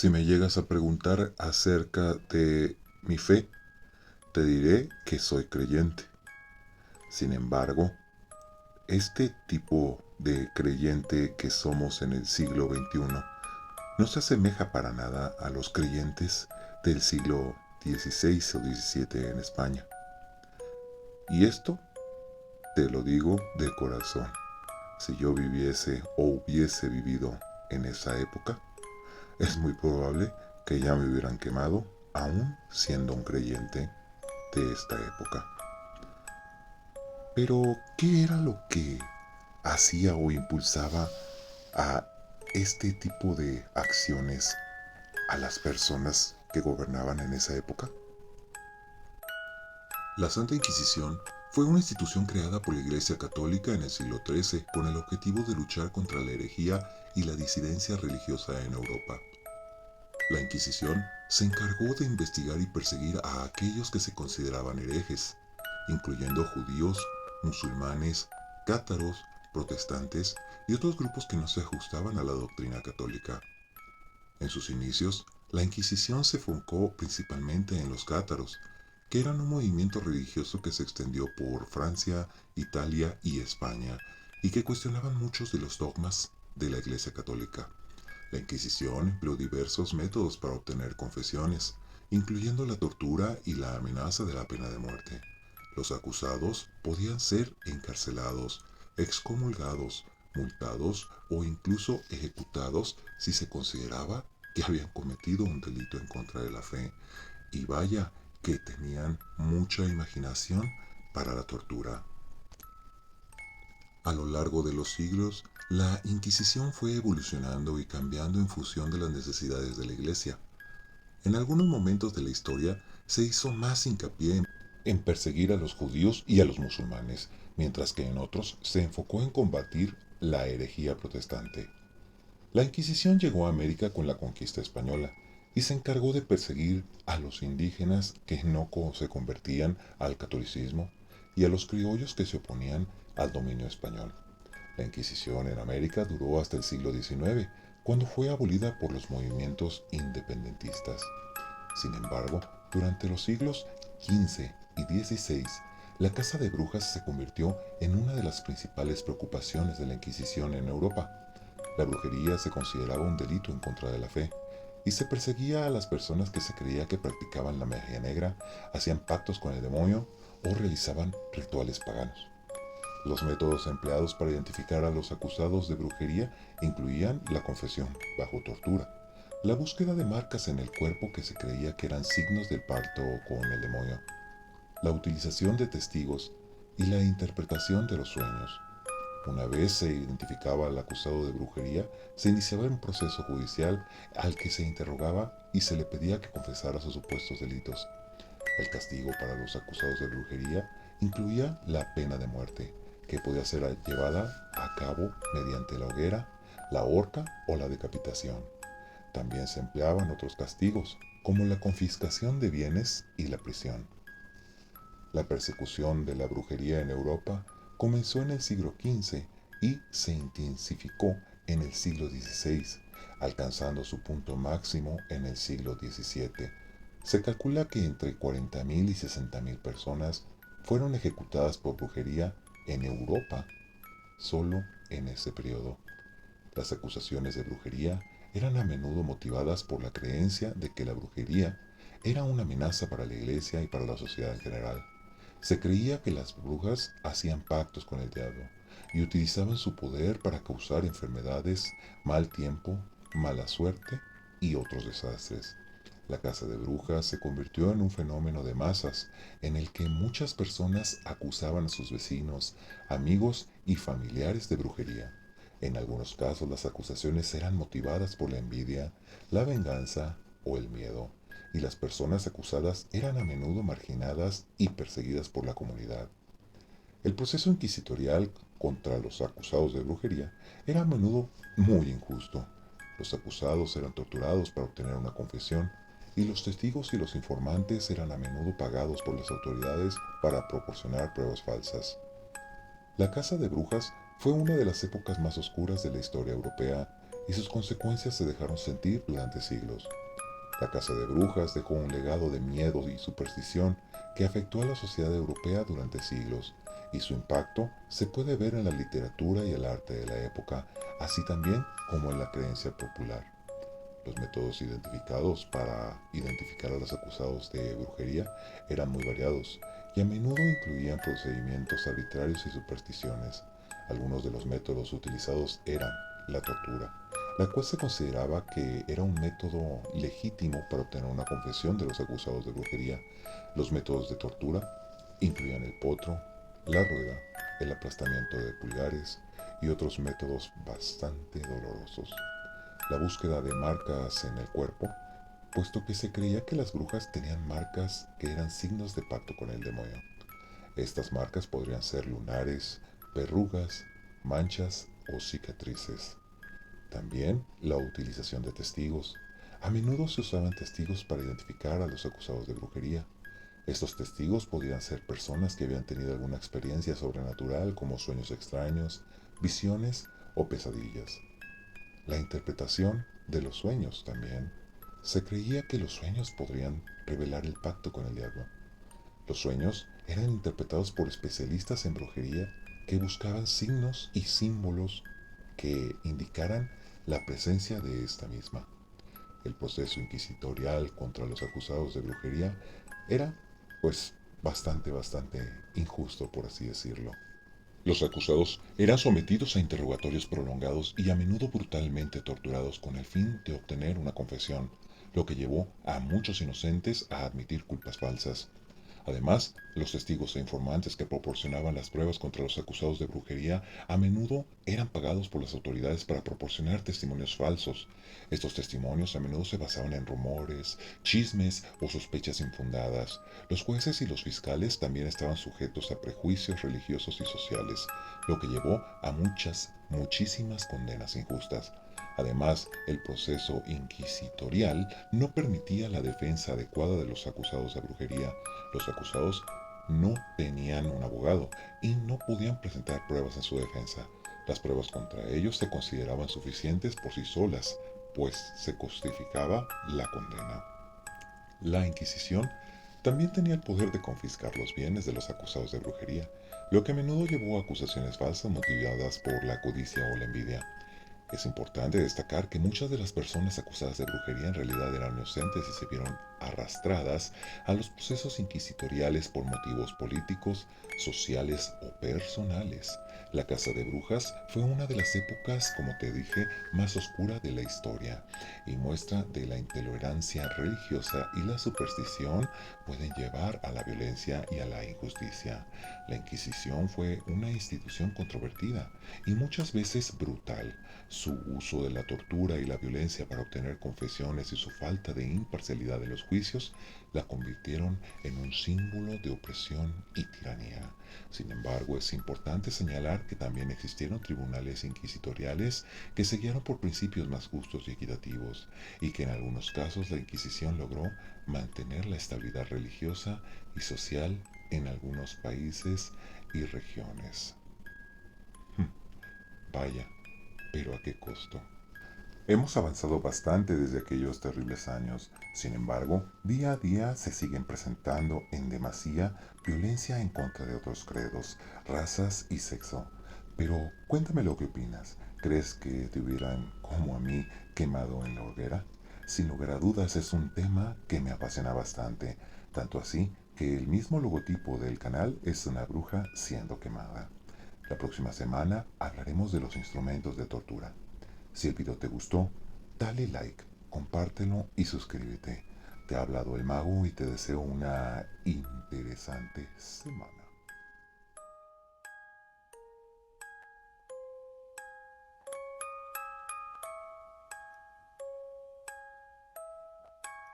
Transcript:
Si me llegas a preguntar acerca de mi fe, te diré que soy creyente. Sin embargo, este tipo de creyente que somos en el siglo XXI no se asemeja para nada a los creyentes del siglo XVI o XVII en España. Y esto te lo digo de corazón. Si yo viviese o hubiese vivido en esa época, es muy probable que ya me hubieran quemado aún siendo un creyente de esta época. Pero, ¿qué era lo que hacía o impulsaba a este tipo de acciones a las personas que gobernaban en esa época? La Santa Inquisición fue una institución creada por la Iglesia Católica en el siglo XIII con el objetivo de luchar contra la herejía y la disidencia religiosa en Europa. La Inquisición se encargó de investigar y perseguir a aquellos que se consideraban herejes, incluyendo judíos, musulmanes, cátaros, protestantes y otros grupos que no se ajustaban a la doctrina católica. En sus inicios, la Inquisición se enfocó principalmente en los cátaros, que eran un movimiento religioso que se extendió por Francia, Italia y España, y que cuestionaban muchos de los dogmas de la Iglesia Católica. La Inquisición empleó diversos métodos para obtener confesiones, incluyendo la tortura y la amenaza de la pena de muerte. Los acusados podían ser encarcelados, excomulgados, multados o incluso ejecutados si se consideraba que habían cometido un delito en contra de la fe. Y vaya que tenían mucha imaginación para la tortura. A lo largo de los siglos, la Inquisición fue evolucionando y cambiando en función de las necesidades de la Iglesia. En algunos momentos de la historia se hizo más hincapié en perseguir a los judíos y a los musulmanes, mientras que en otros se enfocó en combatir la herejía protestante. La Inquisición llegó a América con la conquista española y se encargó de perseguir a los indígenas que no se convertían al catolicismo y a los criollos que se oponían al dominio español. La Inquisición en América duró hasta el siglo XIX, cuando fue abolida por los movimientos independentistas. Sin embargo, durante los siglos XV y XVI, la caza de brujas se convirtió en una de las principales preocupaciones de la Inquisición en Europa. La brujería se consideraba un delito en contra de la fe y se perseguía a las personas que se creía que practicaban la magia negra, hacían pactos con el demonio o realizaban rituales paganos. Los métodos empleados para identificar a los acusados de brujería incluían la confesión bajo tortura, la búsqueda de marcas en el cuerpo que se creía que eran signos del pacto con el demonio, la utilización de testigos y la interpretación de los sueños. Una vez se identificaba al acusado de brujería, se iniciaba un proceso judicial al que se interrogaba y se le pedía que confesara sus supuestos delitos. El castigo para los acusados de brujería incluía la pena de muerte, que podía ser llevada a cabo mediante la hoguera, la horca o la decapitación. También se empleaban otros castigos, como la confiscación de bienes y la prisión. La persecución de la brujería en Europa comenzó en el siglo XV y se intensificó en el siglo XVI, alcanzando su punto máximo en el siglo XVII. Se calcula que entre 40.000 y 60.000 personas fueron ejecutadas por brujería en Europa solo en ese periodo. Las acusaciones de brujería eran a menudo motivadas por la creencia de que la brujería era una amenaza para la iglesia y para la sociedad en general. Se creía que las brujas hacían pactos con el diablo y utilizaban su poder para causar enfermedades, mal tiempo, mala suerte y otros desastres. La caza de brujas se convirtió en un fenómeno de masas en el que muchas personas acusaban a sus vecinos, amigos y familiares de brujería. En algunos casos las acusaciones eran motivadas por la envidia, la venganza o el miedo, y las personas acusadas eran a menudo marginadas y perseguidas por la comunidad. El proceso inquisitorial contra los acusados de brujería era a menudo muy injusto. Los acusados eran torturados para obtener una confesión y los testigos y los informantes eran a menudo pagados por las autoridades para proporcionar pruebas falsas. La caza de brujas fue una de las épocas más oscuras de la historia europea y sus consecuencias se dejaron sentir durante siglos. La caza de brujas dejó un legado de miedo y superstición que afectó a la sociedad europea durante siglos, y su impacto se puede ver en la literatura y el arte de la época, así también como en la creencia popular. Los métodos identificados para identificar a los acusados de brujería eran muy variados y a menudo incluían procedimientos arbitrarios y supersticiones. Algunos de los métodos utilizados eran la tortura, la cual se consideraba que era un método legítimo para obtener una confesión de los acusados de brujería. Los métodos de tortura incluían el potro, la rueda, el aplastamiento de pulgares y otros métodos bastante dolorosos. La búsqueda de marcas en el cuerpo, puesto que se creía que las brujas tenían marcas que eran signos de pacto con el demonio. Estas marcas podrían ser lunares, verrugas, manchas o cicatrices. También la utilización de testigos. A menudo se usaban testigos para identificar a los acusados de brujería. Estos testigos podían ser personas que habían tenido alguna experiencia sobrenatural como sueños extraños, visiones o pesadillas. La interpretación de los sueños también. Se creía que los sueños podrían revelar el pacto con el diablo. Los sueños eran interpretados por especialistas en brujería que buscaban signos y símbolos que indicaran la presencia de esta misma. El proceso inquisitorial contra los acusados de brujería era, pues, bastante injusto, por así decirlo. Los acusados eran sometidos a interrogatorios prolongados y a menudo brutalmente torturados con el fin de obtener una confesión, lo que llevó a muchos inocentes a admitir culpas falsas. Además, los testigos e informantes que proporcionaban las pruebas contra los acusados de brujería a menudo eran pagados por las autoridades para proporcionar testimonios falsos. Estos testimonios a menudo se basaban en rumores, chismes o sospechas infundadas. Los jueces y los fiscales también estaban sujetos a prejuicios religiosos y sociales, lo que llevó a muchísimas condenas injustas. Además, el proceso inquisitorial no permitía la defensa adecuada de los acusados de brujería. Los acusados no tenían un abogado y no podían presentar pruebas en su defensa. Las pruebas contra ellos se consideraban suficientes por sí solas, pues se justificaba la condena. La Inquisición también tenía el poder de confiscar los bienes de los acusados de brujería, lo que a menudo llevó a acusaciones falsas motivadas por la codicia o la envidia. Es importante destacar que muchas de las personas acusadas de brujería en realidad eran inocentes y se vieron arrastradas a los procesos inquisitoriales por motivos políticos, sociales o personales. La caza de brujas fue una de las épocas, como te dije, más oscura de la historia y muestra de la intolerancia religiosa y la superstición pueden llevar a la violencia y a la injusticia. La Inquisición fue una institución controvertida y muchas veces brutal. Su uso de la tortura y la violencia para obtener confesiones y su falta de imparcialidad en los juicios la convirtieron en un símbolo de opresión y tiranía. Sin embargo, es importante señalar que también existieron tribunales inquisitoriales que se guiaron por principios más justos y equitativos, y que en algunos casos la Inquisición logró mantener la estabilidad religiosa y social en algunos países y regiones. Vaya, pero ¿a qué costo? Hemos avanzado bastante desde aquellos terribles años. Sin embargo, día a día se siguen presentando en demasía violencia en contra de otros credos, razas y sexo. Pero cuéntame lo que opinas. ¿Crees que te hubieran, como a mí, quemado en la hoguera? Sin lugar a dudas es un tema que me apasiona bastante, tanto así que el mismo logotipo del canal es una bruja siendo quemada. La próxima semana hablaremos de los instrumentos de tortura. Si el video te gustó, dale like, compártelo y suscríbete. Te ha hablado el mago y te deseo una interesante semana.